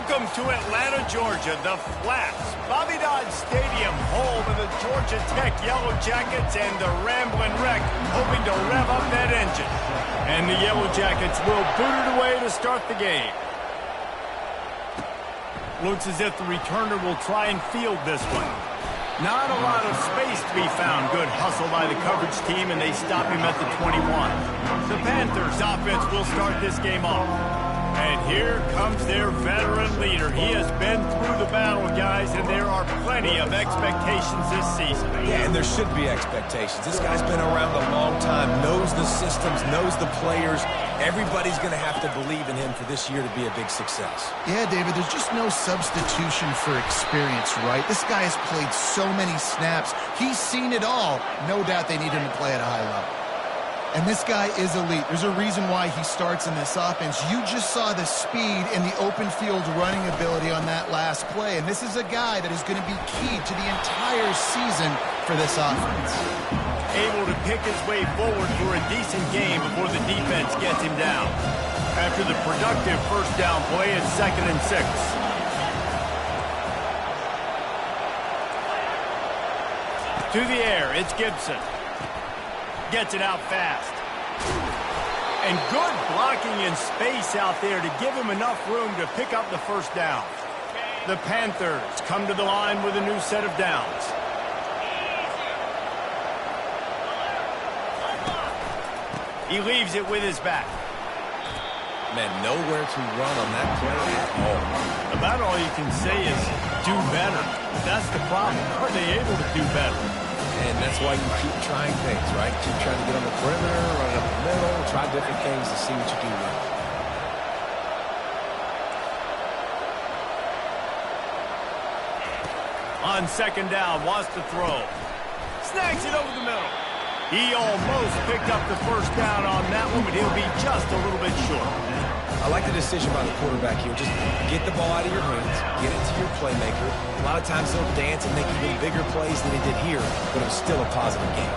Welcome to Atlanta, Georgia, the Flats, Bobby Dodd Stadium, home of the Georgia Tech Yellow Jackets and the Ramblin' Wreck, hoping to rev up that engine. And the Yellow Jackets will boot it away to start the game. Looks as if the returner will try and field this one. Not a lot of space to be found. Good hustle by the coverage team, and they stop him at the 21. The Panthers offense will start this game off. And here comes their veteran leader. He has been through the battle, guys, and there are plenty of expectations this season. Yeah, and there should be expectations. This guy's been around a long time, knows the systems, knows the players. Everybody's going to have to believe in him for this year to be a big success. Yeah, David, there's just no substitution for experience, right? This guy has played so many snaps. He's seen it all. No doubt they need him to play at a high level. And this guy is elite. There's a reason why he starts in this offense. You just saw the speed and the open field running ability on that last play. And this is a guy that is going to be key to the entire season for this offense. Able to pick his way forward for a decent game before the defense gets him down. After the productive first down play, it's 2nd and 6. To the air, it's Gibson. Gets it out fast. And good blocking in space out there to give him enough room to pick up the first down. The Panthers come to the line with a new set of downs. He leaves it with his back. Man, nowhere to run on that play at all. About all you can say is do better. That's the problem. Are they able to do better? And that's why you keep trying things, right? Keep trying to get on the perimeter, run up the middle, try different things to see what you do well. On 2nd down, wants to throw. Snags it over the middle. He almost picked up the first down on that one, but he'll be just a little bit short. I like the decision by the quarterback here. Just get the ball out of your hands, get it to your playmaker. A lot of times they'll dance and make even bigger plays than they did here, but it was still a positive game.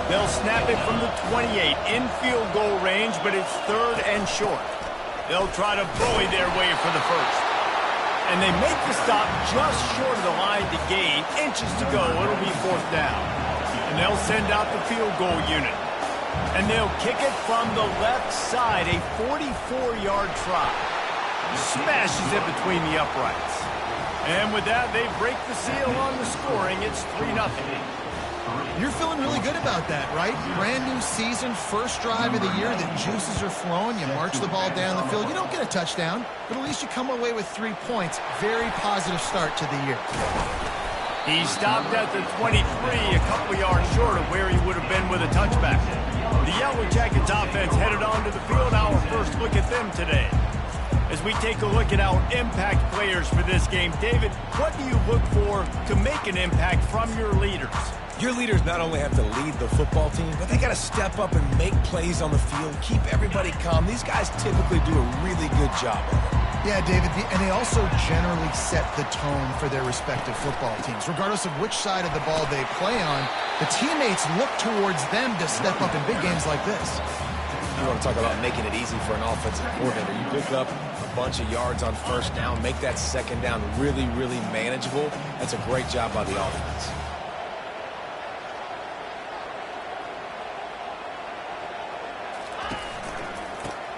They'll snap it from the 28 in field goal range, but it's 3rd and short. They'll try to bully their way for the first. And they make the stop just short of the line to gain. Inches to go. It'll be 4th down. And they'll send out the field goal unit. And they'll kick it from the left side, a 44-yard try. Smashes it between the uprights. And with that, they break the seal on the scoring. It's 3-0. You're feeling really good about that, right? Brand new season, first drive of the year, the juices are flowing. You march the ball down the field. You don't get a touchdown, but at least you come away with 3 points. Very positive start to the year. He stopped at the 23, a couple of yards short of where he would have been with a touchback. The Yellow Jackets offense headed onto the field. Our first look at them today. As we take a look at our impact players for this game, David, what do you look for to make an impact from your leaders? Your leaders not only have to lead the football team, but they got to step up and make plays on the field, keep everybody calm. These guys typically do a really good job of it. Yeah, David, and they also generally set the tone for their respective football teams. Regardless of which side of the ball they play on, the teammates look towards them to step up in big games like this. You want to talk about making it easy for an offensive coordinator. You pick up a bunch of yards on first down, make that 2nd down really, really manageable. That's a great job by the offense.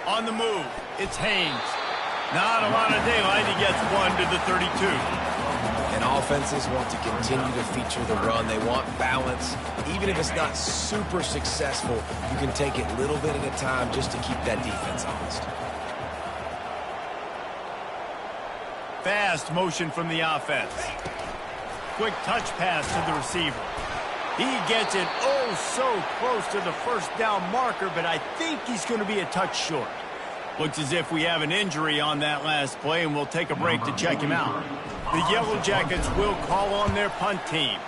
On the move, it's Haynes. Not a lot of daylight. He gets 1 to the 32. And offenses want to continue to feature the run. They want balance. Even if it's not super successful, you can take it a little bit at a time just to keep that defense honest. Fast motion from the offense. Quick touch pass to the receiver. He gets it oh so close to the first down marker, but I think he's going to be a touch short. Looks as if we have an injury on that last play, and we'll take a break to check him out. The Yellow Jackets will call on their punt team.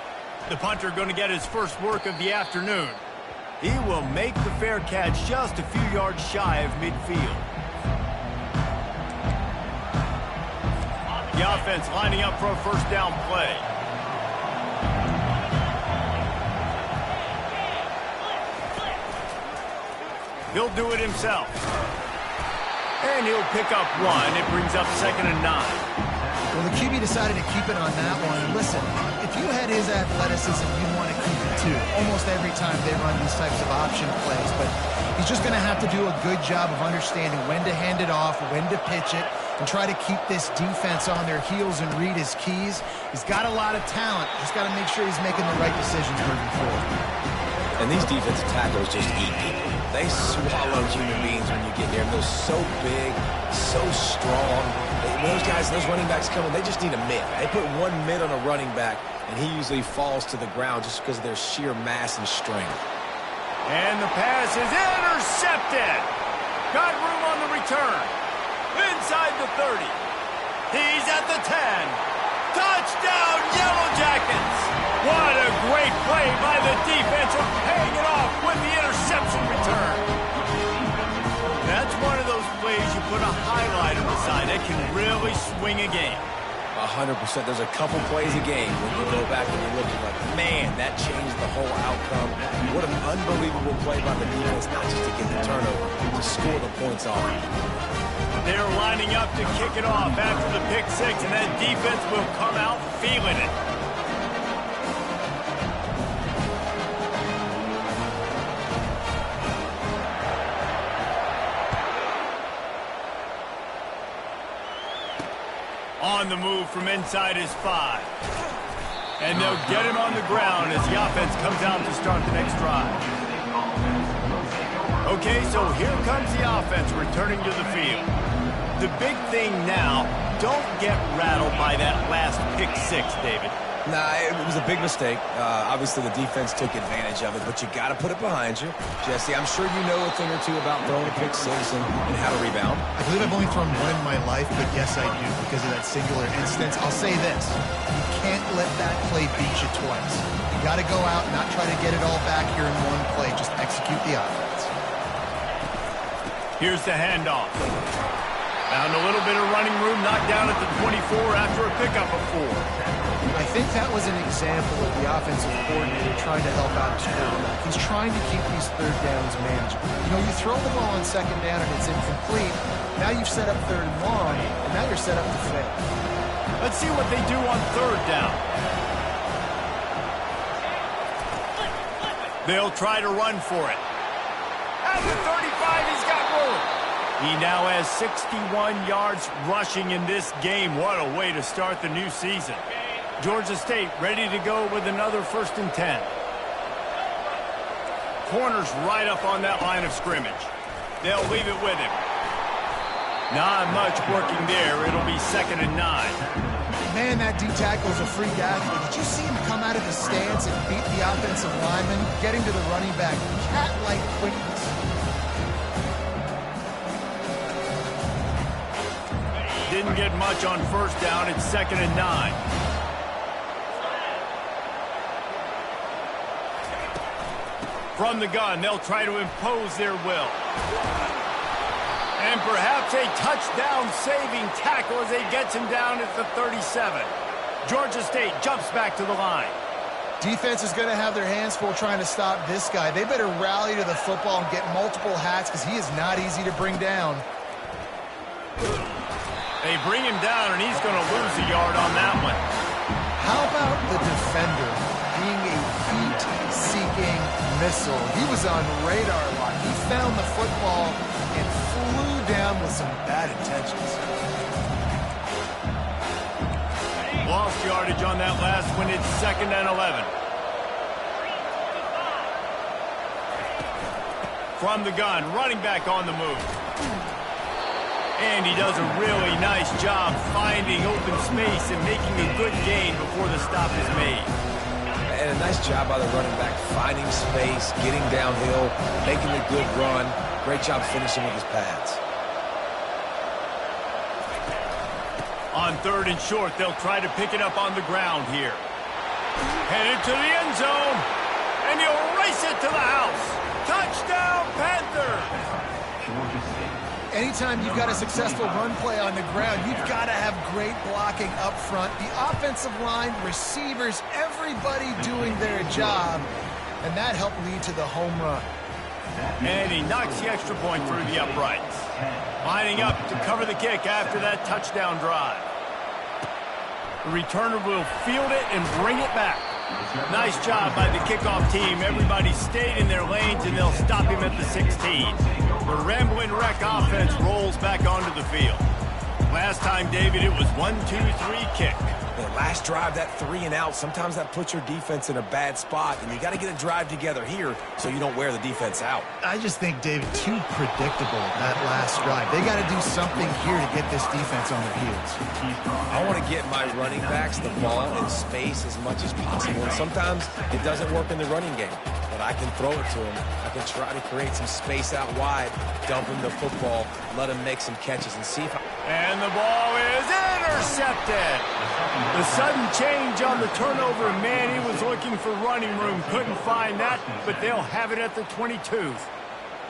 The punter going to get his first work of the afternoon. He will make the fair catch just a few yards shy of midfield. The offense lining up for a first down play. He'll do it himself. And he'll pick up one. It brings up 2nd and 9. Well, the QB decided to keep it on that one. Listen, if you had his athleticism, you'd want to keep it too. Almost every time they run these types of option plays. But he's just going to have to do a good job of understanding when to hand it off, when to pitch it, and try to keep this defense on their heels and read his keys. He's got a lot of talent. He's got to make sure he's making the right decisions moving forward. And these defensive tackles just eat people. They swallow human beings when you get there. They're so big, so strong. Those guys, those running backs coming, they just need a mid. They put one mid on a running back, and he usually falls to the ground just because of their sheer mass and strength. And the pass is intercepted. Got room on the return. Inside the 30. He's at the 10. Touchdown, Yellow Jackets! What a great play by the defense, paying it off with the interception return. That's one of those plays you put a highlighter beside. It can really swing a game. 100%. There's a couple plays a game when you go back and you're looking like, man, that changed the whole outcome. What an unbelievable play by the defense, not just to get the turnover, to score the points on. They're lining up to kick it off after the pick six, and that defense will come out feeling it. On the move from inside his 5. And they'll get him on the ground as the offense comes out to start the next drive. Okay, so here comes the offense returning to the field. The big thing now, don't get rattled by that last pick six, David. Nah, it was a big mistake. Obviously, the defense took advantage of it, but you got to put it behind you. Jesse, I'm sure you know a thing or two about throwing a pick six and how to rebound. I believe I've only thrown one in my life, but yes, I do because of that singular instance. I'll say this. You can't let that play beat you twice. You got to go out and not try to get it all back here in one play. Just execute the offense. Here's the handoff. Found a little bit of running room, knocked down at the 24 after a pickup of 4. I think that was an example of the offensive coordinator trying to help out his quarterback. He's trying to keep these third downs manageable. You know, you throw the ball on 2nd down and it's incomplete. Now you've set up 3rd and long, and now you're set up to fail. Let's see what they do on 3rd down. They'll try to run for it. At the 35, he's got room. He now has 61 yards rushing in this game. What a way to start the new season. Georgia State ready to go with another 1st and 10. Corners right up on that line of scrimmage. They'll leave it with him. Not much working there. It'll be 2nd and 9. Man, that D-tackle's a freak athlete. Did you see him come out of the stance and beat the offensive lineman, getting to the running back? Cat-like quickness. Didn't get much on 1st down. It's 2nd and 9. From the gun, they'll try to impose their will. And perhaps a touchdown-saving tackle as they gets him down at the 37. Georgia State jumps back to the line. Defense is going to have their hands full trying to stop this guy. They better rally to the football and get multiple hats because he is not easy to bring down. They bring him down, and he's going to lose a yard on that one. How about the defender being a heat-seeking missile? He was on radar lock. He found the football and flew down with some bad intentions. Lost yardage on that last one. It's 2nd and 11. From the gun, running back on the move. And he does a really nice job finding open space and making a good gain before the stop is made. And a nice job by the running back, finding space, getting downhill, making a good run. Great job finishing with his pads. On 3rd and short, they'll try to pick it up on the ground here. Headed to the end zone. And he'll race it to the house. Touchdown, Panthers! Anytime you've got a successful run play on the ground, you've got to have great blocking up front. The offensive line, receivers, everybody doing their job. And that helped lead to the home run. And he knocks the extra point through the uprights. Lining up to cover the kick after that touchdown drive. The returner will field it and bring it back. Nice job by the kickoff team. Everybody stayed in their lanes, and they'll stop him at the 16. The Rambling Wreck offense rolls back onto the field. Last time, David, it was 1-2-3 kick. The last drive, that 3 and out, sometimes that puts your defense in a bad spot, and you got to get a drive together here so you don't wear the defense out. I just think, David, too predictable, that last drive. They got to do something here to get this defense on their heels. I want to get my running backs the ball in space as much as possible, and sometimes it doesn't work in the running game. But I can throw it to him. I can try to create some space out wide, dump him the football, let him make some catches, and see if I... And the ball is intercepted. The sudden change on the turnover, man, he was looking for running room. Couldn't find that, but they'll have it at the 22.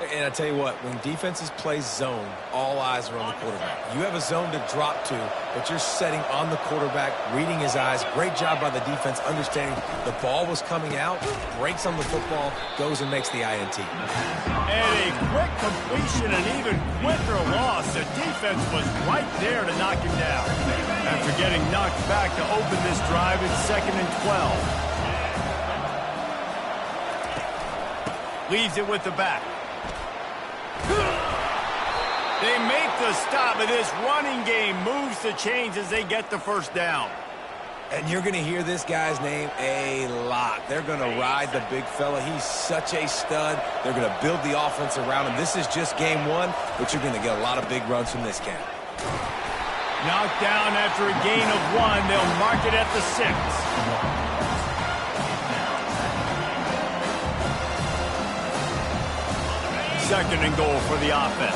And I tell you what, when defenses play zone, all eyes are on the quarterback. You have a zone to drop to, but you're setting on the quarterback, reading his eyes. Great job by the defense, understanding the ball was coming out, breaks on the football, goes and makes the INT. And a quick completion, and even quicker loss. The defense was right there to knock him down. After getting knocked back to open this drive, it's 2nd and 12. Leaves it with the back. They make the stop, and this running game moves the chains as they get the first down. And you're going to hear this guy's name a lot. They're going to ride the big fella. He's such a stud. They're going to build the offense around him. This is just game 1, but you're going to get a lot of big runs from this cat. Knocked down after a gain of 1. They'll mark it at the 6. 2nd and goal for the offense.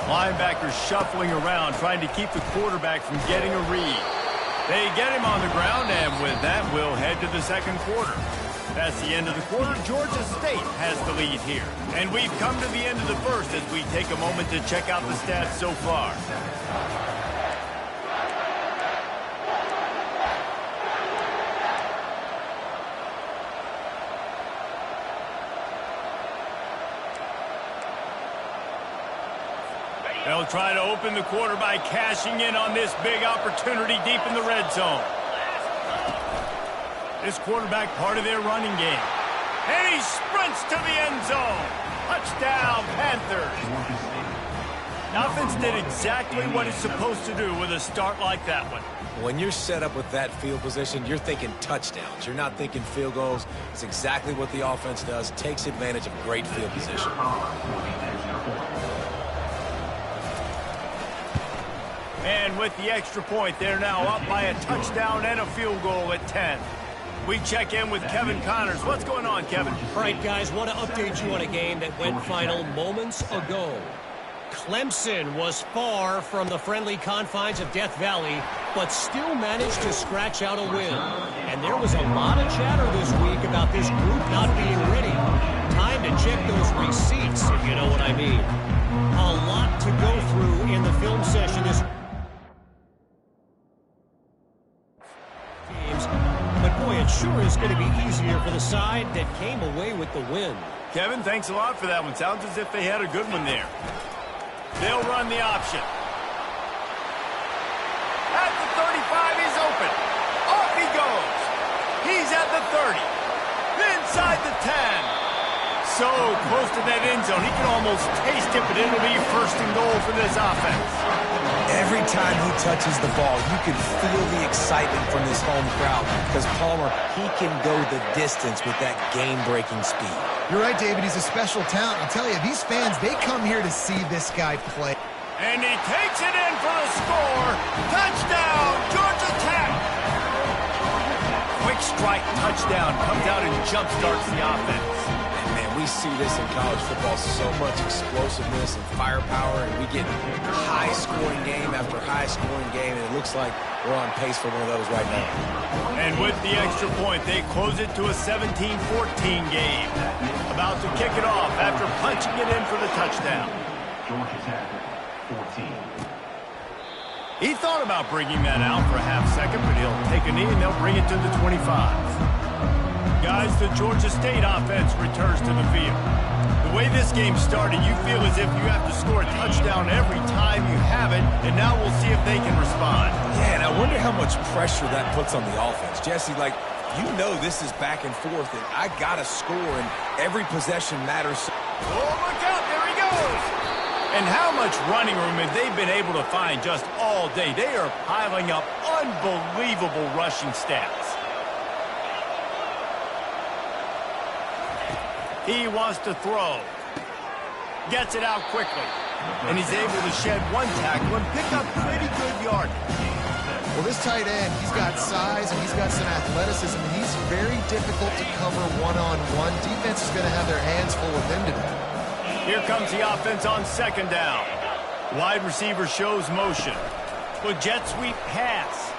Linebackers shuffling around, trying to keep the quarterback from getting a read. They get him on the ground, and with that, we'll head to the 2nd quarter. That's the end of the quarter. Georgia State has the lead here. And we've come to the end of the 1st as we take a moment to check out the stats so far. They'll try to open the quarter by cashing in on this big opportunity deep in the red zone. This quarterback part of their running game. And he sprints to the end zone. Touchdown, Panthers. The offense did exactly what it's supposed to do with a start like that one. When you're set up with that field position, you're thinking touchdowns. You're not thinking field goals. It's exactly what the offense does. Takes advantage of great field position. And with the extra point, they're now up by a touchdown and a field goal at 10. We check in with Kevin Connors. What's going on, Kevin? All right, guys, want to update you on a game that went final moments ago. Clemson was far from the friendly confines of Death Valley, but still managed to scratch out a win. And there was a lot of chatter this week about this group not being ready. Time to check those receipts, if you know what I mean. A lot to go through in the film session this but boy, it sure is going to be easier for the side that came away with the win. Kevin, thanks a lot for that one. Sounds as if they had a good one there. They'll run the option. At the 35, he's open. Off he goes. He's at the 30. Inside the 10. So close to that end zone, he can almost taste it, but it'll be 1st and goal for this offense. Every time he touches the ball, you can feel the excitement from this home crowd because Palmer, he can go the distance with that game-breaking speed. You're right, David. He's a special talent. I'll tell you, these fans, they come here to see this guy play. And he takes it in for the score. Touchdown, Georgia Tech. Quick strike touchdown comes out and jump-starts the offense. We see this in college football, so much explosiveness and firepower, and we get high-scoring game after high-scoring game, and it looks like we're on pace for one of those right now. And with the extra point, they close it to a 17-14 game. About to kick it off after punching it in for the touchdown. Georgia Tech, 14. He thought about bringing that out for a half second, but he'll take a knee and they'll bring it to the 25. Guys, the Georgia State offense returns to the field. The way this game started, you feel as if you have to score a touchdown every time you have it, and now we'll see if they can respond. Yeah, and I wonder how much pressure that puts on the offense. Jesse, like, you know this is back and forth, and I got to score, and every possession matters. Oh, look out, there he goes! And how much running room have they been able to find just all day? They are piling up unbelievable rushing stats. He wants to throw. Gets it out quickly. And he's able to shed one tackle and pick up pretty good yardage. Well, this tight end, he's got size and he's got some athleticism, and he's very difficult to cover one-on-one. Defense is going to have their hands full with him today. Here comes the offense on second down. Wide receiver shows motion. With jet sweep pass.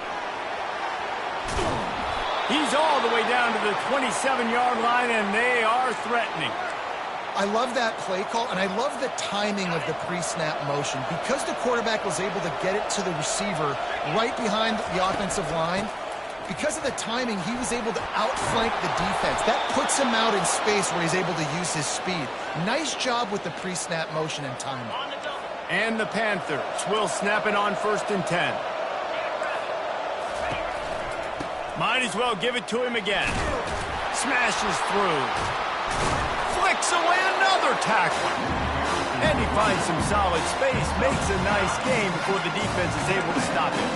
He's all the way down to the 27-yard line, and they are threatening. I love that play call, and I love the timing of the pre-snap motion. Because the quarterback was able to get it to the receiver right behind the offensive line, because of the timing, he was able to outflank the defense. That puts him out in space where he's able to use his speed. Nice job with the pre-snap motion and timing. And the Panthers will snap it on 1st and 10. Might as well give it to him again. Smashes through. Flicks away another tackle. And he finds some solid space. Makes a nice game before the defense is able to stop him.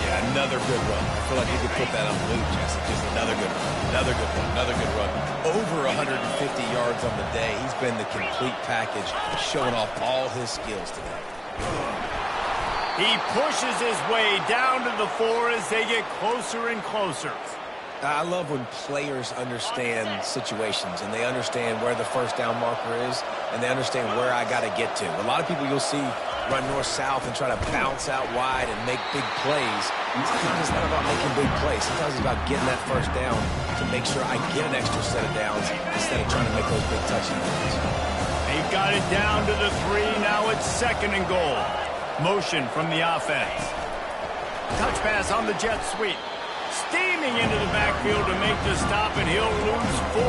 Yeah, another good run. I feel like you could put that on loop, Jesse. Just another good run. Another good run. Another good run. Over 150 yards on the day. He's been the complete package, showing off all his skills today. He pushes his way down to the 4 as they get closer and closer. I love when players understand situations and they understand where the first down marker is and they understand where I got to get to. A lot of people you'll see run north-south and try to bounce out wide and make big plays. Sometimes it's not about making big plays. Sometimes it's about getting that first down to make sure I get an extra set of downs instead of trying to make those big touchdowns. They've got it down to the 3. Now it's 2nd and goal. Motion from the offense. Touch pass on the jet sweep. Steaming into the backfield to make the stop, and he'll lose 4.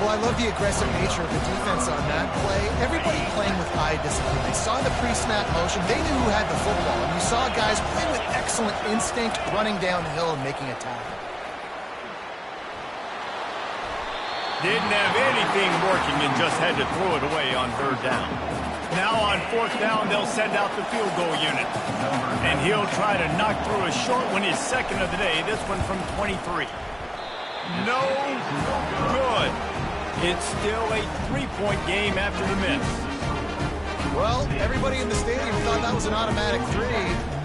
Well, I love the aggressive nature of the defense on that play. Everybody playing with eye discipline. They saw the pre-snap motion. They knew who had the football. And you saw guys playing with excellent instinct, running downhill and making a tackle. Didn't have anything working and just had to throw it away on 3rd down. Now on 4th down, they'll send out the field goal unit. And he'll try to knock through a short one, his 2nd of the day, this one from 23. No good. It's still a 3-point game after the miss. Well, everybody in the stadium thought that was an automatic 3.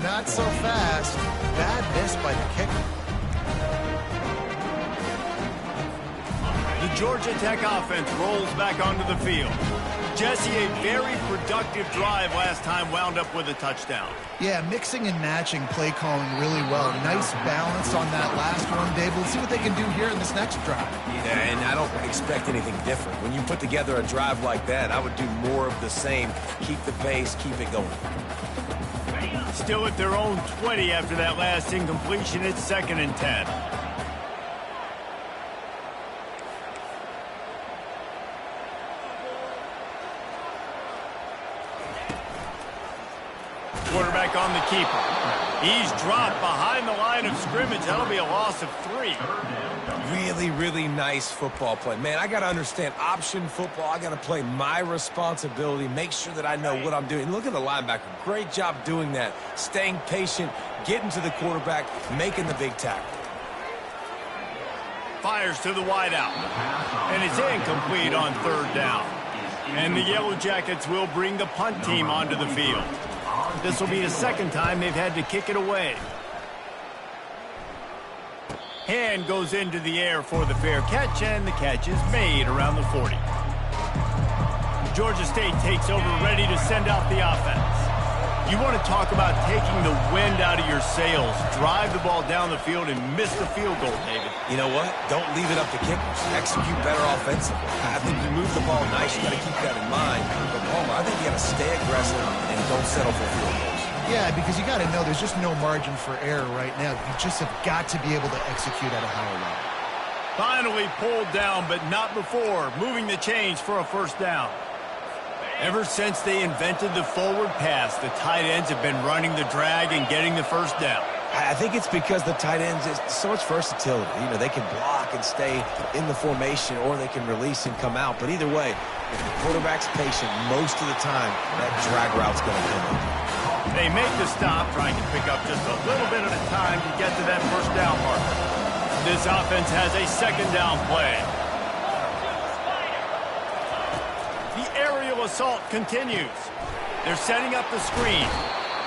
Not so fast. Bad miss by the kicker. The Georgia Tech offense rolls back onto the field. Jesse, a very productive drive last time, wound up with a touchdown. Yeah, mixing and matching play calling really well. Nice balance on that last one, Dave. Let's see what they can do here in this next drive. Yeah, and I don't expect anything different. When you put together a drive like that, I would do more of the same. Keep the pace, keep it going. Still at their own 20 after that last incompletion. It's 2nd and 10. Quarterback on the keeper. He's dropped behind the line of scrimmage. That'll be a loss of 3. Really, really nice football play. Man, I got to understand option football. I got to play my responsibility, make sure that I know what I'm doing. Look at the linebacker. Great job doing that. Staying patient, getting to the quarterback, making the big tackle. Fires to the wideout. And it's incomplete on 3rd down. And the Yellow Jackets will bring the punt team onto the field. This will be the 2nd time they've had to kick it away. Hand goes into the air for the fair catch, and the catch is made around the 40. Georgia State takes over, ready to send out the offense. You want to talk about taking the wind out of your sails. Drive the ball down the field and miss the field goal, David. You know what? Don't leave it up to kickers. Execute better offensively. I think you move the ball nice. You got to keep that in mind. But Palmer, I think you got to stay aggressive and don't settle for field goals. Yeah, because you got to know there's just no margin for error right now. You just have got to be able to execute at a higher level. Finally pulled down, but not before moving the chains for a first down. Ever since they invented the forward pass, the tight ends have been running the drag and getting the first down. I think it's because the tight ends is so much versatility. You know, they can block and stay in the formation, or they can release and come out. But either way, if the quarterback's patient, most of the time, that drag route's going to come up. They make the stop, trying to pick up just a little bit at a time to get to that first down marker. This offense has a second down play. The aerial assault continues. They're setting up the screen.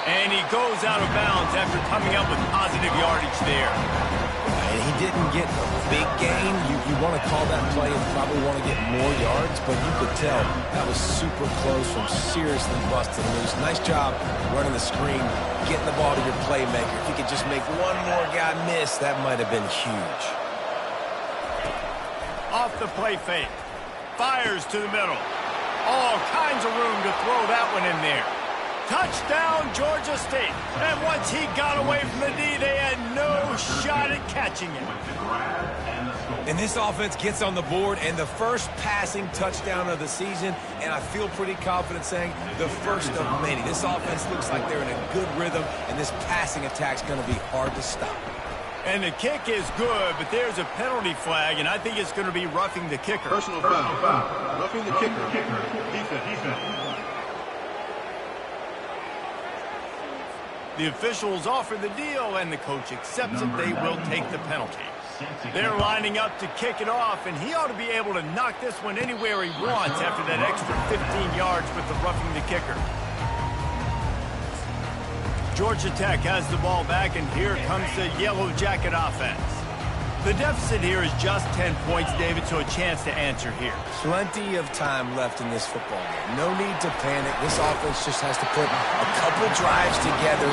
And he goes out of bounds after coming up with positive yardage there. And he didn't get a big gain. You want to call that play and probably want to get more yards, but you could tell that was super close from seriously busting loose. Nice job running the screen, getting the ball to your playmaker. If he could just make one more guy miss, that might have been huge. Off the play fake. Fires to the middle. All kinds of room to throw that one in there. Touchdown, Georgia State. And once he got away from the D, they had no shot at catching him. And this offense gets on the board, and the first passing touchdown of the season, and I feel pretty confident saying the first of many. This offense looks like they're in a good rhythm, and this passing attack's going to be hard to stop. And the kick is good, but there's a penalty flag, and I think it's going to be roughing the kicker. Personal foul. Roughing the kicker. Defense. The officials offer the deal, and the coach accepts it. They will take the penalty. They're lining up to kick it off, and he ought to be able to knock this one anywhere he wants after that extra 15 yards with the roughing the kicker. Georgia Tech has the ball back, and here comes the Yellow Jacket offense. The deficit here is just 10 points, David, so a chance to answer here. Plenty of time left in this football game. No need to panic. This offense just has to put a couple drives together.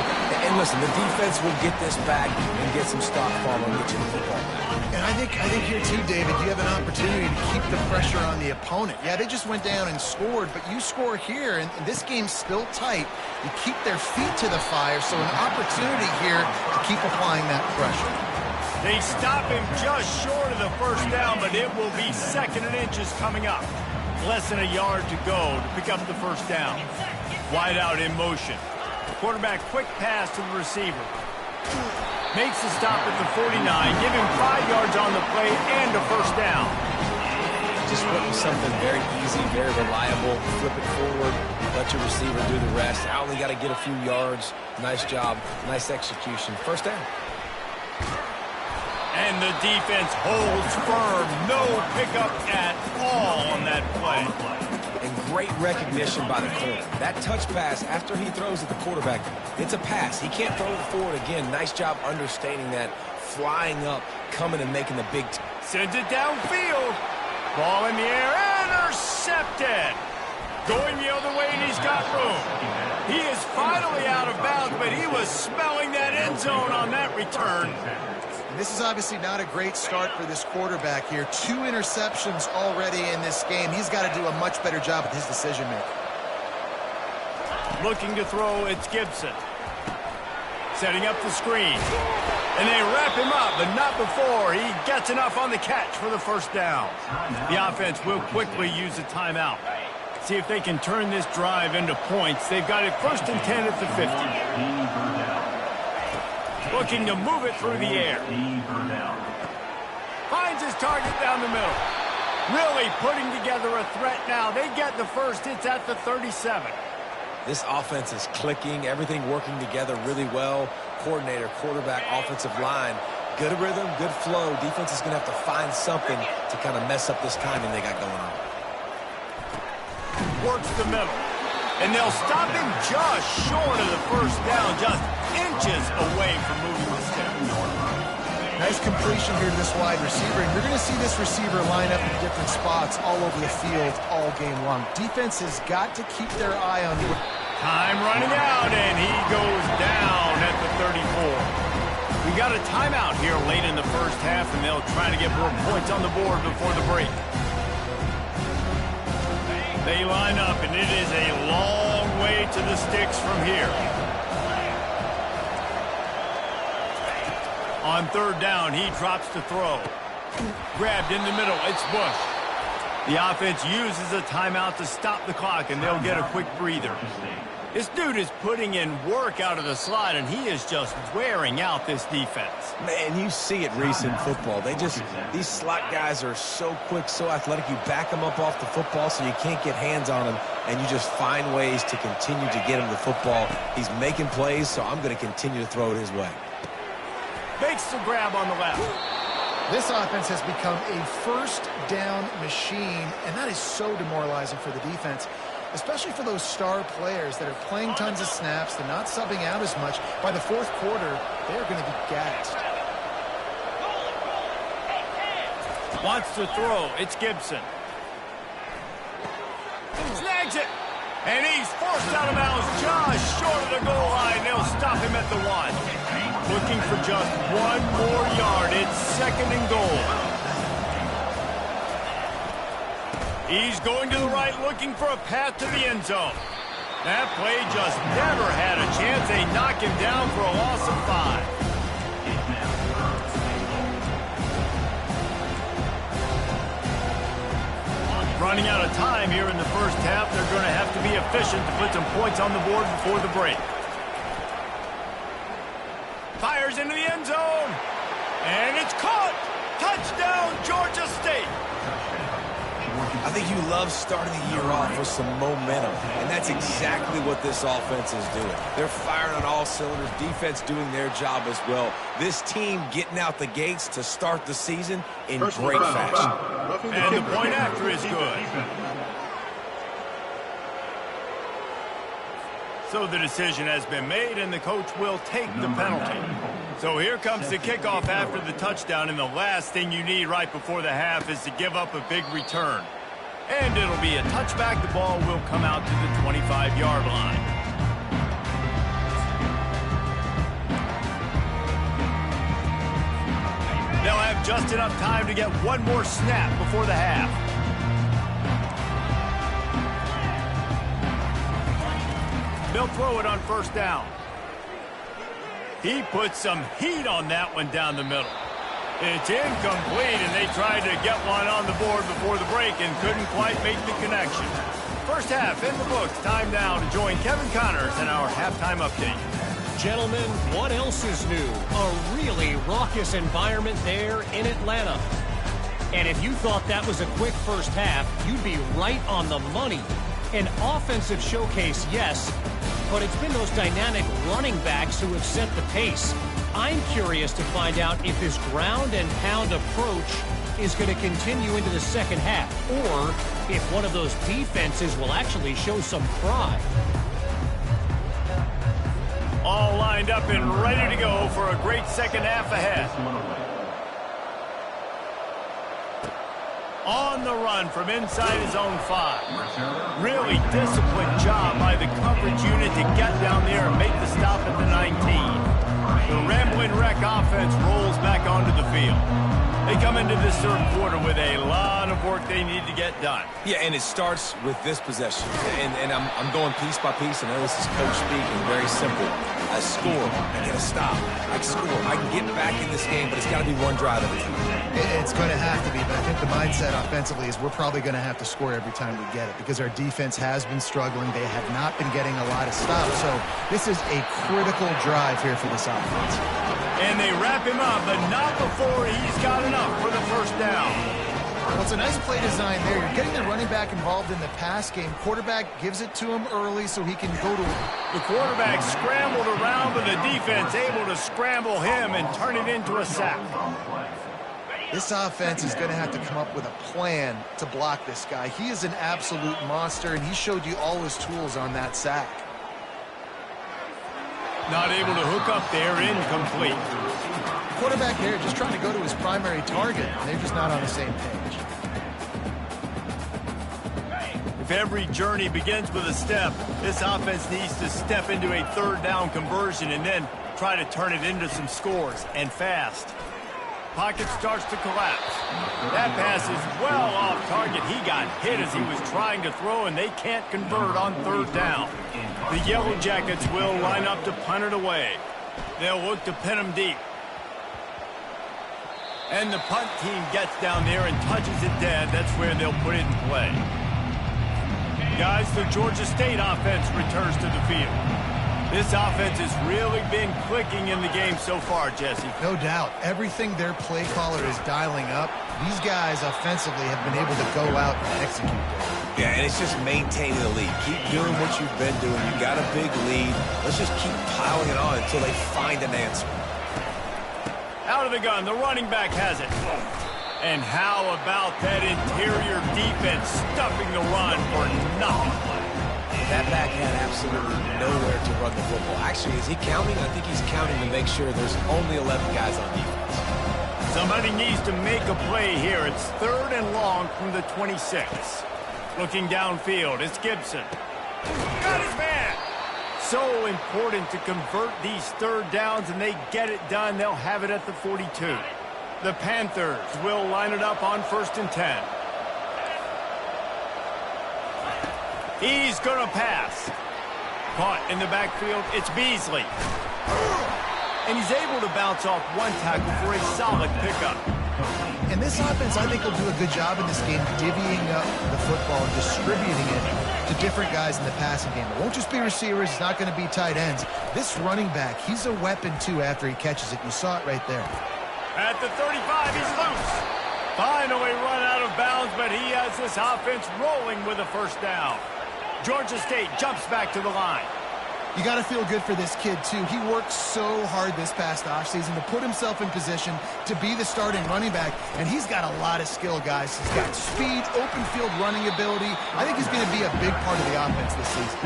And listen, the defense will get this back and get some stop following, get you the football back. And I think here too, David, you have an opportunity to keep the pressure on the opponent. Yeah, they just went down and scored, but you score here, and this game's still tight. You keep their feet to the fire, so an opportunity here to keep applying that pressure. They stop him just short of the first down, but it will be second and inches coming up. Less than a yard to go to pick up the first down. Wide out in motion. Quarterback quick pass to the receiver. Makes the stop at the 49. Give him 5 yards on the play and a first down. Just putting something very easy, very reliable. Flip it forward. Let your receiver do the rest. I only got to get a few yards. Nice job. Nice execution. First down. And the defense holds firm. No pickup at all on that play. And great recognition by the corner. That touch pass after he throws at the quarterback, it's a pass. He can't throw it forward again. Nice job understanding that. Flying up, coming and making the big... Sends it downfield. Ball in the air. Intercepted. Going the other way, and he's got room. He is finally out of bounds, but he was smelling that end zone on that return. This is obviously not a great start for this quarterback here. 2 interceptions already in this game. He's got to do a much better job with his decision-making. Looking to throw, it's Gibson. Setting up the screen. And they wrap him up, but not before he gets enough on the catch for the first down. The offense will quickly use a timeout. See if they can turn this drive into points. They've got it 1st and 10 at the 50. Looking to move it through the air. Finds his target down the middle. Really putting together a threat now. They get the first. It's at the 37. This offense is clicking. Everything working together really well. Coordinator, quarterback, offensive line. Good rhythm, good flow. Defense is going to have to find something to kind of mess up this timing they got going on. Works the middle. And they'll stop him just short of the first down, just inches away from moving the sticks. Nice completion here to this wide receiver. And you're going to see this receiver line up in different spots all over the field all game long. Defense has got to keep their eye on you. Time running out, and he goes down at the 34. We got a timeout here late in the first half, and they'll try to get more points on the board before the break. They line up, and it is a long way to the sticks from here. On 3rd down, he drops to throw. Grabbed in the middle. It's Bush. The offense uses a timeout to stop the clock, and they'll get a quick breather. This dude is putting in work out of the slot, and he is just wearing out this defense. Man, you see it, Reese, in football. These slot guys are so quick, so athletic. You back them up off the football so you can't get hands on them, and you just find ways to continue to get him the football. He's making plays, so I'm going to continue to throw it his way. Makes the grab on the left. This offense has become a first down machine, and that is so demoralizing for the defense, especially for those star players that are playing tons of snaps. They're not subbing out as much. By the fourth quarter, they're going to be gassed. Wants to throw. It's Gibson. Snags it. And he's forced out of bounds just short of the goal line. They'll stop him at the 1. Looking for just 1 more yard. It's 2nd and goal. He's going to the right, looking for a path to the end zone. That play just never had a chance. They knock him down for a loss of 5. Running out of time here in the first half. They're going to have to be efficient to put some points on the board before the break. Fires into the end zone. And it's caught. Touchdown, Georgia State. I think you love starting the year off with some momentum, and that's exactly what this offense is doing. They're firing on all cylinders, defense doing their job as well. This team getting out the gates to start the season in great fashion. And the point after is good. So the decision has been made, and the coach will take the penalty. So here comes the kickoff after the touchdown, and the last thing you need right before the half is to give up a big return. And it'll be a touchback. The ball will come out to the 25-yard line. They'll have just enough time to get one more snap before the half. They'll throw it on first down. He put some heat on that one down the middle. It's incomplete, and they tried to get one on the board before the break and couldn't quite make the connection. First half in the books. Time now to join Kevin Connors in our halftime update. Gentlemen, what else is new? A really raucous environment there in Atlanta. And if you thought that was a quick first half, you'd be right on the money. An offensive showcase, yes, but it's been those dynamic running backs who have set the pace. I'm curious to find out if this ground and pound approach is going to continue into the second half, or if one of those defenses will actually show some pride. All lined up and ready to go for a great second half ahead. On the run from inside his own 5. Really disciplined job by the coverage unit to get down there and make the stop at the 19. The Rambling Wreck offense rolls back onto the field. They come into this third quarter with a lot of work they need to get done. Yeah, and it starts with this possession. And I'm going piece by piece. I know this is coach speaking, very simple. I score, I get a stop. I score, I can get back in this game, but it's got to be one drive at a time. It's going to have to be, but I think the mindset offensively is we're probably going to have to score every time we get it because our defense has been struggling. They have not been getting a lot of stops. So this is a critical drive here for this offense. And they wrap him up, but not before he's got enough for the first down. Well, it's a nice play design there. You're getting the running back involved in the pass game. Quarterback gives it to him early so he can go to it. The quarterback scrambled around, but the defense able to scramble him and turn it into a sack. This offense is going to have to come up with a plan to block this guy. He is an absolute monster, and he showed you all his tools on that sack. Not able to hook up there, incomplete. Quarterback there just trying to go to his primary target, and they're just not on the same page. If every journey begins with a step, this offense needs to step into a third down conversion and then try to turn it into some scores, and fast. Pocket starts to collapse. That pass is well off target. He got hit as he was trying to throw, and they can't convert on third down. The Yellow Jackets will line up to punt it away. They'll look to pin him deep. And the punt team gets down there and touches it dead. That's where they'll put it in play. Guys, the Georgia State offense returns to the field. This offense has really been clicking in the game so far, Jesse. No doubt. Everything their play caller is dialing up, these guys offensively have been able to go out and execute. Yeah, and it's just maintaining the lead. Keep doing what you've been doing. You got a big lead. Let's just keep piling it on until they find an answer. Out of the gun, the running back has it. And how about that interior defense stuffing the run for nothing? That back had absolutely nowhere to run the football. Actually, is he counting? I think he's counting to make sure there's only 11 guys on defense. Somebody needs to make a play here. It's 3rd and long from the 26. Looking downfield, it's Gibson. Got his man! So important to convert these 3rd downs, and they get it done. They'll have it at the 42. The Panthers will line it up on 1st and 10. He's going to pass. Caught in the backfield, it's Beasley. And he's able to bounce off one tackle for a solid pickup. And this offense, I think, will do a good job in this game divvying up the football and distributing it to different guys in the passing game. It won't just be receivers. It's not going to be tight ends. This running back, he's a weapon, too, after he catches it. You saw it right there. At the 35, he's loose. Finally run out of bounds, but he has this offense rolling with a 1st down. Georgia State jumps back to the line. You got to feel good for this kid, too. He worked so hard this past offseason to put himself in position to be the starting running back, and he's got a lot of skill, guys. He's got speed, open field running ability. I think he's going to be a big part of the offense this season.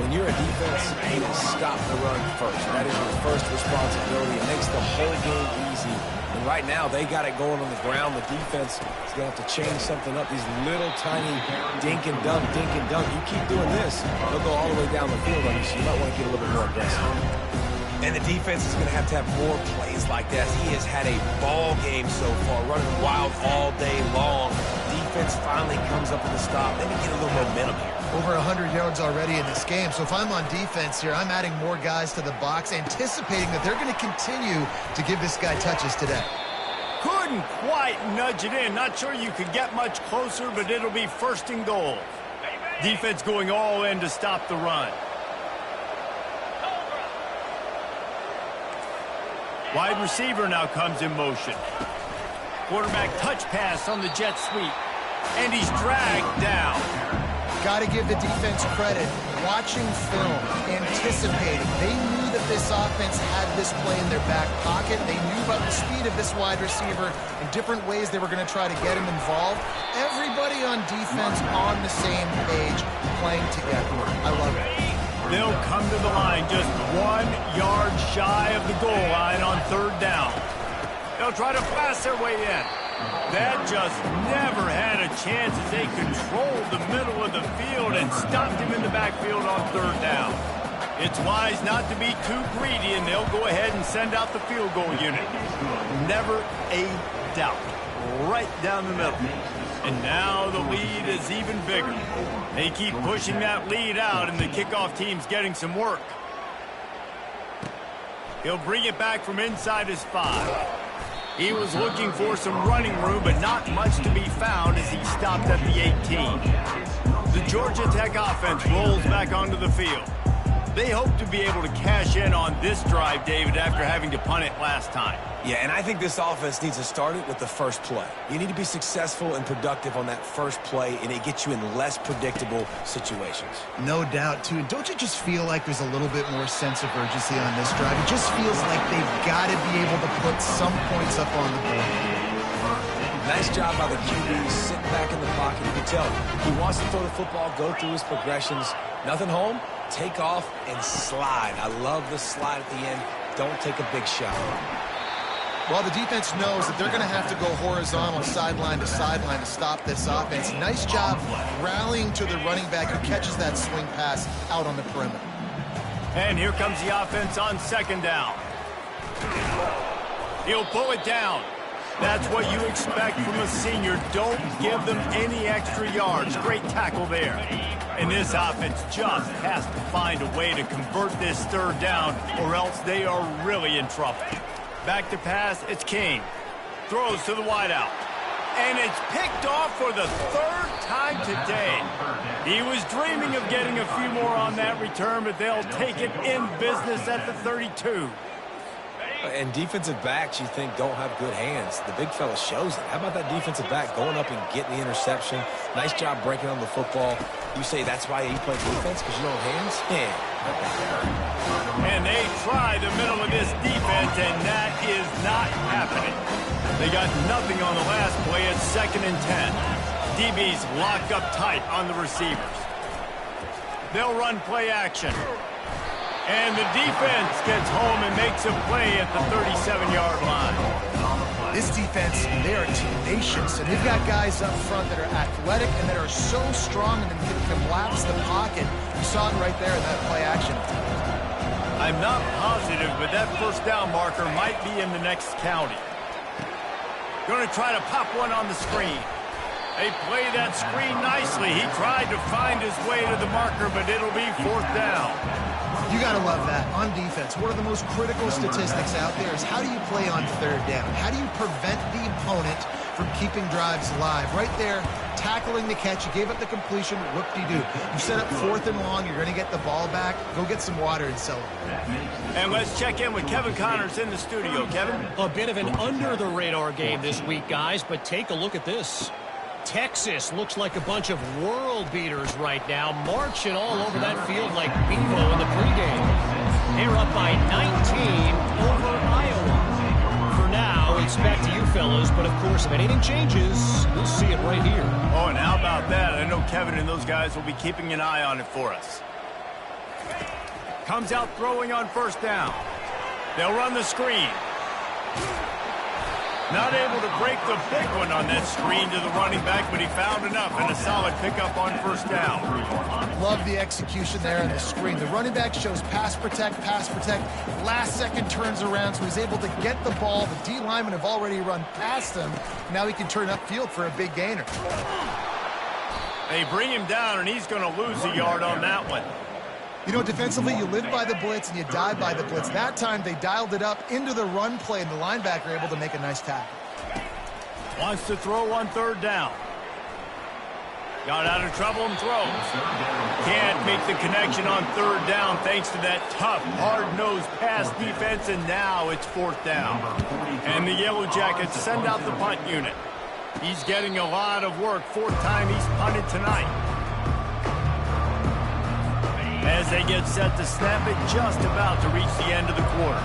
When you're a defense, you need to stop the run first. That is your first responsibility. It makes the whole game easy. And right now, they got it going on the ground. The defense is going to have to change something up. These little tiny dink and dunk, dink and dunk. You keep doing this, they'll go all the way down the field on you, so you might want to get a little bit more aggressive. And the defense is going to have more plays like that. He has had a ball game so far, running wild all day long. Defense finally comes up with a stop. They can get a little momentum here. Over 100 yards already in this game. So if I'm on defense here, I'm adding more guys to the box, anticipating that they're going to continue to give this guy touches today. Couldn't quite nudge it in. Not sure you could get much closer, but it'll be 1st and goal. Defense going all in to stop the run. Wide receiver now comes in motion. Quarterback touch pass on the jet sweep. And he's dragged down. Got to give the defense credit. Watching film, anticipating. They knew that this offense had this play in their back pocket. They knew about the speed of this wide receiver and different ways they were going to try to get him involved. Everybody on defense on the same page, playing together. I love it. They'll come to the line just 1 yard shy of the goal line on 3rd down. They'll try to pass their way in. That just never had a chance as they controlled the middle of the field and stopped him in the backfield on 3rd down. It's wise not to be too greedy, and they'll go ahead and send out the field goal unit. Never a doubt. Right down the middle. And now the lead is even bigger. They keep pushing that lead out, and the kickoff team's getting some work. He'll bring it back from inside his 5. He was looking for some running room, but not much to be found as he stopped at the 18. The Georgia Tech offense rolls back onto the field. They hope to be able to cash in on this drive, David, after having to punt it last time. Yeah, and I think this offense needs to start it with the first play. You need to be successful and productive on that first play, and it gets you in less predictable situations. No doubt, too. And don't you just feel like there's a little bit more sense of urgency on this drive? It just feels like they've got to be able to put some points up on the board. Nice job by the QB, sitting back in the pocket. You can tell he wants to throw the football, go through his progressions. Nothing home, take off, and slide. I love the slide at the end. Don't take a big shot. Well, the defense knows that they're going to have to go horizontal sideline to stop this offense. Nice job rallying to the running back who catches that swing pass out on the perimeter. And here comes the offense on 2nd down. He'll pull it down. That's what you expect from a senior. Don't give them any extra yards. Great tackle there. And this offense just has to find a way to convert this 3rd down, or else they are really in trouble. Back to pass, it's King. throws to the wideout. And it's picked off for the third time today. He was dreaming of getting a few more on that return, but they'll take it in business at the 32. And defensive backs, you think, don't have good hands. The big fella shows it. How about that defensive back going up and getting the interception? Nice job breaking on the football. You say that's why you play defense, because you don't have hands? Yeah. And they try the middle of this defense, and that is not happening. They got nothing on the last play at 2nd and 10. DB's locked up tight on the receivers. They'll run play action. And the defense gets home and makes a play at the 37-yard line. This defense, they are tenacious, and they've got guys up front that are athletic and that are so strong and can collapse the pocket. You saw it right there in that play action. I'm not positive, but that first down marker might be in the next county. Going to try to pop one on the screen. They play that screen nicely. He tried to find his way to the marker, but it'll be 4th down. You got to love that. On defense, one of the most critical statistics out there is how do you play on 3rd down? How do you prevent the opponent from keeping drives alive? Right there, tackling the catch. You gave up the completion. Whoop-de-doo. You set up 4th and long. You're going to get the ball back. Go get some water and celebrate. And let's check in with Kevin Connors in the studio. Kevin? A bit of an under-the-radar game this week, guys, but take a look at this. Texas looks like a bunch of world beaters right now, marching all over that field like Bevo in the pregame. They're up by 19 over Iowa. For now, it's back to you fellas, but of course, if anything changes, we'll see it right here. Oh, and how about that? I know Kevin and those guys will be keeping an eye on it for us. Comes out throwing on 1st down. They'll run the screen. Not able to break the big one on that screen to the running back, but he found enough and a solid pickup on 1st down. Love the execution there on the screen. The running back shows pass protect. Last second turns around, so he's able to get the ball. The D linemen have already run past him. Now he can turn upfield for a big gainer. They bring him down, and he's going to lose a yard on that one. You know, defensively, you live by the blitz and you die by the blitz. That time, they dialed it up into the run play, and the linebacker able to make a nice tackle. Wants to throw on 3rd down. Got out of trouble and throws. Can't make the connection on 3rd down thanks to that tough, hard-nosed pass defense, and now it's 4th down. And the Yellow Jackets send out the punt unit. He's getting a lot of work. 4th time he's punted tonight. As they get set to snap it, just about to reach the end of the quarter.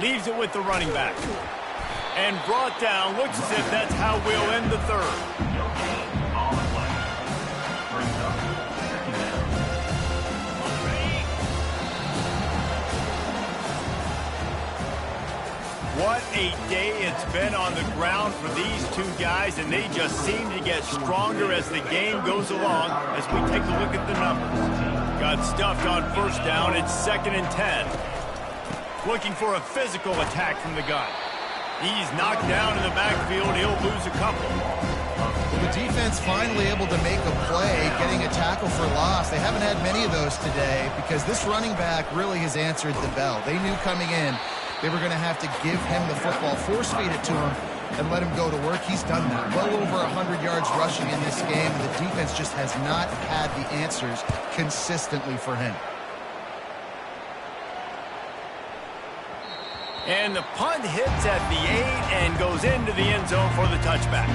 Leaves it with the running back. And brought down. Looks as if that's how we'll end the 3rd. What a day it's been on the ground for these two guys, and they just seem to get stronger as the game goes along as we take a look at the numbers. Got stuffed on 1st down. It's 2nd and 10. Looking for a physical attack from the gun. He's knocked down in the backfield. He'll lose a couple. Well, the defense finally able to make a play, getting a tackle for loss. They haven't had many of those today because this running back really has answered the bell. They knew coming in they were going to have to give him the football, force feed it to him, and let him go to work. He's done that. Well over 100 yards rushing in this game, and the defense just has not had the answers consistently for him. And the punt hits at the 8 and goes into the end zone for the touchback.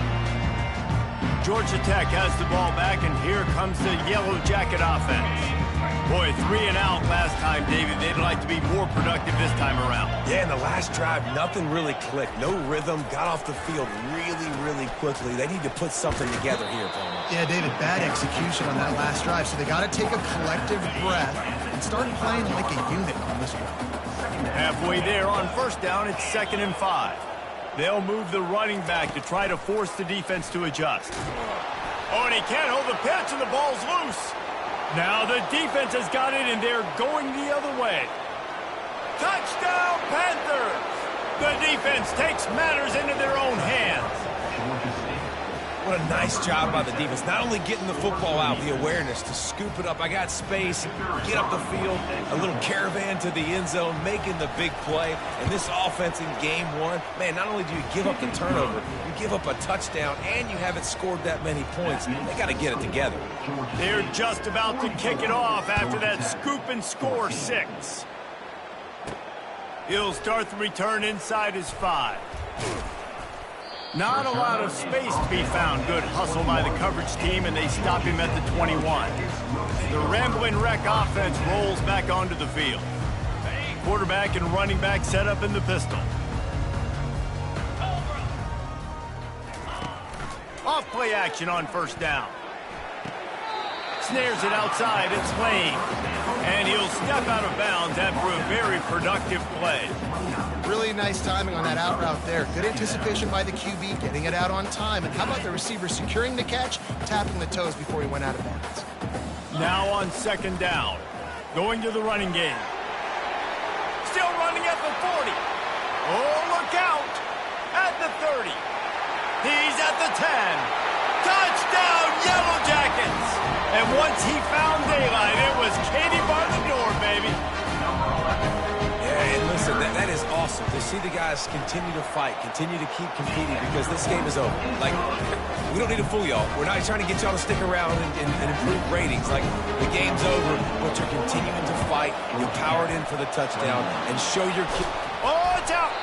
Georgia Tech has the ball back, and here comes the Yellow Jacket offense. Boy, 3 and out last time, David. They'd like to be more productive this time around. Yeah, in the last drive, nothing really clicked. No rhythm. Got off the field really quickly. They need to put something together here, Palmer. Yeah, David, bad execution on that last drive. So they got to take a collective breath and start playing like a unit on this one. Halfway there on 1st down, it's 2nd and 5. They'll move the running back to try to force the defense to adjust. Oh, and he can't hold the pitch, and the ball's loose. Now the defense has got it, and they're going the other way. Touchdown, Panthers! The defense takes matters into their own hands. What a nice job by the defense. Not only getting the football out, the awareness to scoop it up. I got space, get up the field, a little caravan to the end zone, making the big play. And this offense in game one, man, not only do you give up the turnover, you give up a touchdown, and you haven't scored that many points. They got to get it together. They're just about to kick it off after that scoop and score 6. He'll start the return inside his 5. Not a lot of space to be found. Good hustle by the coverage team, and they stop him at the 21. The Rambling Wreck offense rolls back onto the field. Quarterback and running back set up in the pistol. Off play action on first down. Snares it outside. It's Lane. And he'll step out of bounds after a very productive play. Really nice timing on that out route there. Good anticipation by the QB, getting it out on time. And how about the receiver securing the catch, tapping the toes before he went out of bounds. Now on second down. Going to the running game. Still running at the 40. Oh, look out. At the 30. He's at the 10. Touchdown, Yellow Jackets! And once he found daylight, it was Katie bar the door, baby. Yeah, and listen, that is awesome to see the guys continue to fight, continue to keep competing, because this game is over. Like, we don't need to fool y'all. We're not trying to get y'all to stick around and improve ratings. Like, the game's over, but you're continuing to fight. You powered in for the touchdown and show your kid. Oh, it's out.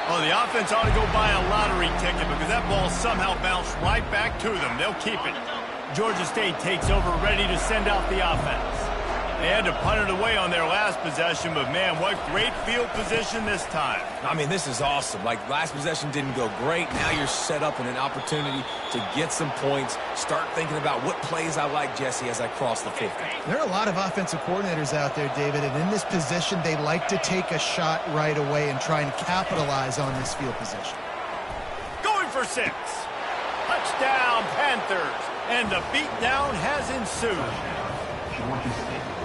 Oh, the offense ought to go buy a lottery ticket because that ball somehow bounced right back to them. They'll keep it. Georgia State takes over, ready to send out the offense. They had to punt it away on their last possession, but man, what great field position this time. I mean, this is awesome. Like, last possession didn't go great. Now you're set up in an opportunity to get some points. Start thinking about what plays I like, Jesse, as I cross the 50. There are a lot of offensive coordinators out there, David, and in this position, they like to take a shot right away and try and capitalize on this field position. Going for 6. Touchdown, Panthers. And the beatdown has ensued.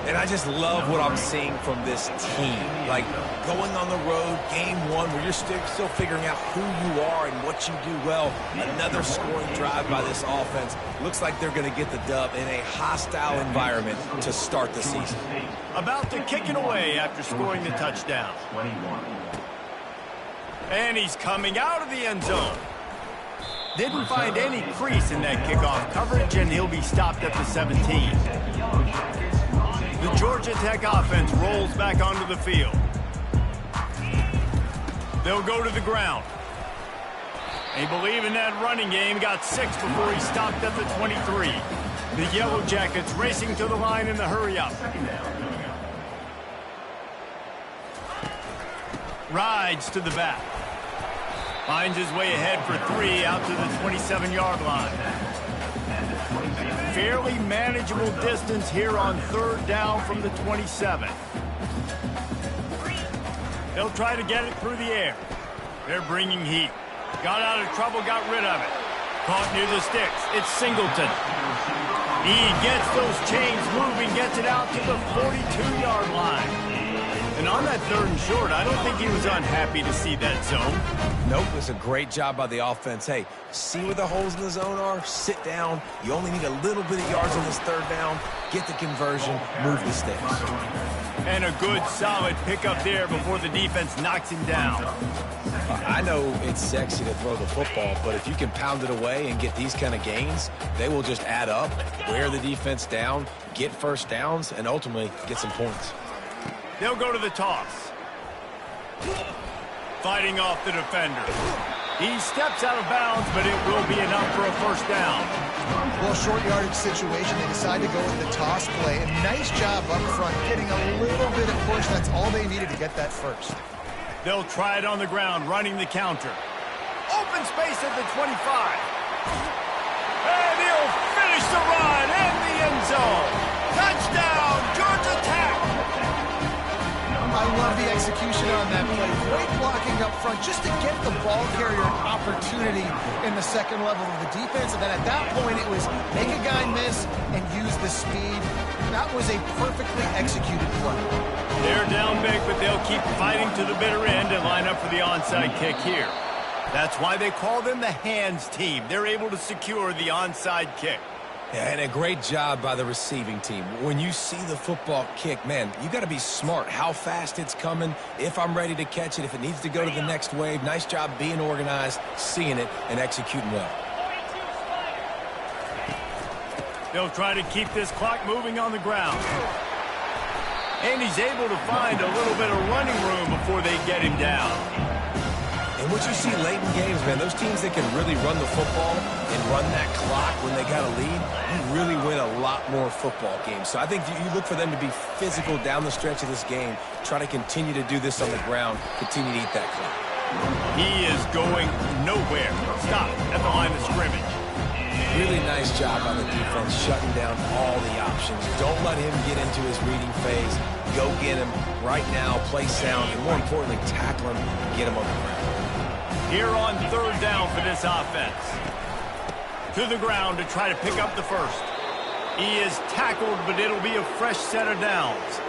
And I just love what I'm seeing from this team. Like, going on the road, game one, where you're still figuring out who you are and what you do well. Another scoring drive by this offense. Looks like they're going to get the dub in a hostile environment to start the season. About to kick it away after scoring the touchdown. And he's coming out of the end zone. Didn't find any crease in that kickoff coverage, and he'll be stopped at the 17. The Georgia Tech offense rolls back onto the field. They'll go to the ground. They believe in that running game. Got 6 before he stopped at the 23. The Yellow Jackets racing to the line in the hurry-up. Rides to the back. Finds his way ahead for 3 out to the 27-yard line. Fairly manageable distance here on third down from the 27. They'll try to get it through the air. They're bringing heat. Got out of trouble, got rid of it. Caught near the sticks. It's Singleton. He gets those chains moving, gets it out to the 42-yard line. And on that 3rd and short, I don't think he was unhappy to see that zone. Nope, it's a great job by the offense. Hey, see where the holes in the zone are, sit down. You only need a little bit of yards on this 3rd down. Get the conversion, move the sticks. And a good, solid pickup there before the defense knocks him down. I know it's sexy to throw the football, but if you can pound it away and get these kind of gains, they will just add up, wear the defense down, get first downs, and ultimately get some points. They'll go to the toss. Fighting off the defender. He steps out of bounds, but it will be enough for a first down. Well, short yardage situation, they decide to go with the toss play. And nice job up front, getting a little bit of push. That's all they needed to get that first. They'll try it on the ground, running the counter. Open space at the 25. And he'll finish the run in the end zone. Touchdown, Georgia Tech. I love the execution on that play. Great blocking up front just to get the ball carrier an opportunity in the second level of the defense. And then at that point, it was make a guy miss and use the speed. That was a perfectly executed play. They're down big, but they'll keep fighting to the bitter end and line up for the onside kick here. That's why they call them the hands team. They're able to secure the onside kick. Yeah, and a great job by the receiving team. When you see the football kick, man, you got to be smart how fast it's coming, if I'm ready to catch it, if it needs to go to the next wave. Nice job being organized, seeing it, and executing well. They'll try to keep this clock moving on the ground. And he's able to find a little bit of running room before they get him down. And what you see late in games, man, those teams that can really run the football and run that clock when they got a lead, you really win a lot more football games. So I think you look for them to be physical down the stretch of this game, try to continue to do this on the ground, continue to eat that clock. He is going nowhere. Stop at the line of scrimmage. Really nice job on the defense, shutting down all the options. Don't let him get into his reading phase. Go get him right now, play sound, and more importantly, tackle him and get him on the ground. Here on third down for this offense. To the ground to try to pick up the first. He is tackled, but it'll be a fresh set of downs.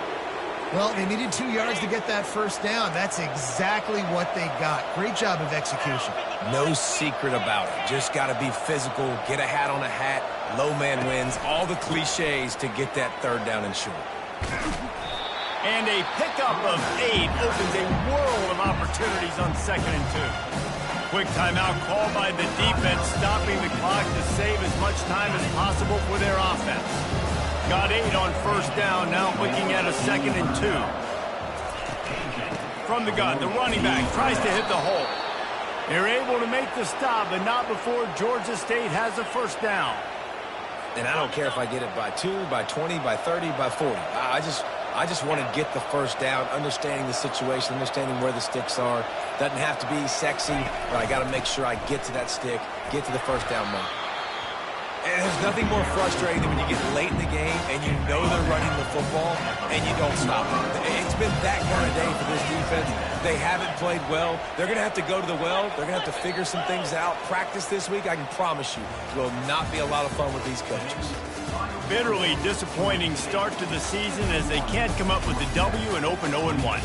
Well, they needed 2 yards to get that first down. That's exactly what they got. Great job of execution. No secret about it. Just got to be physical, get a hat on a hat, low man wins, all the cliches to get that third down and short. And a pickup of 8 opens a world of opportunities on 2nd and 2. Quick timeout called by the defense, stopping the clock to save as much time as possible for their offense. Got 8 on first down, now looking at a 2nd and 2. From the gun, the running back tries to hit the hole. They're able to make the stop, but not before Georgia State has a first down. And I don't care if I get it by 2, by 20, by 30, by 40. I just want to get the first down, understanding the situation, understanding where the sticks are. Doesn't have to be sexy, but I got to make sure I get to that stick, get to the first down mark. And there's nothing more frustrating than when you get late in the game and you know they're running the football and you don't stop it. It's been that kind of day for this defense. They haven't played well. They're going to have to go to the well. They're going to have to figure some things out. Practice this week, I can promise you, will not be a lot of fun with these coaches. Bitterly disappointing start to the season as they can't come up with the W and open 0-1.